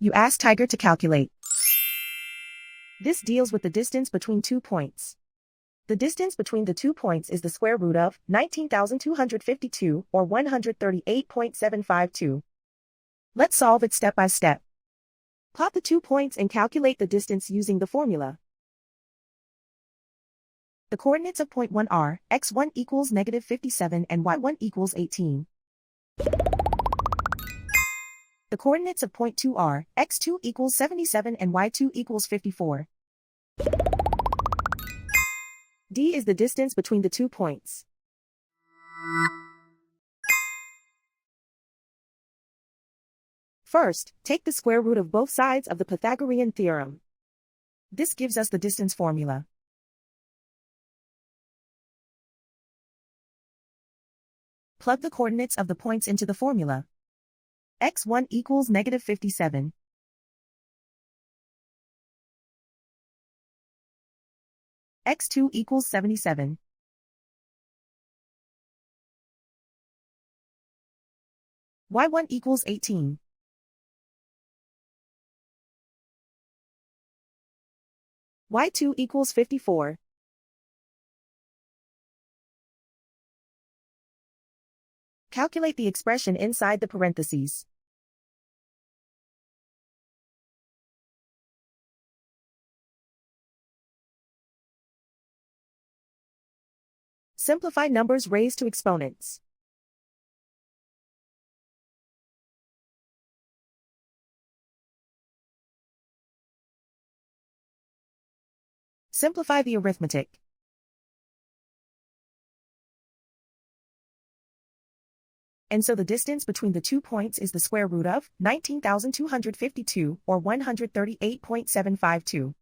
You ask Tiger to calculate. This deals with the distance between 2 points. The distance between the 2 points is the square root of 19,252 or 138.752. Let's solve it step by step. Plot the 2 points and calculate the distance using the formula. The coordinates of point 1 are x1 equals -57 and y1 equals 18. The coordinates of point 2 are x2 equals 77 and y2 equals 54. D is the distance between the 2 points. First, take the square root of both sides of the Pythagorean theorem. This gives us the distance formula. Plug the coordinates of the points into the formula. x1 equals -57. x2 equals 77. y1 equals 18. y2 equals 54. Calculate the expression inside the parentheses. Simplify numbers raised to exponents. Simplify the arithmetic. And so the distance between the 2 points is the square root of 19,252 or 138.752.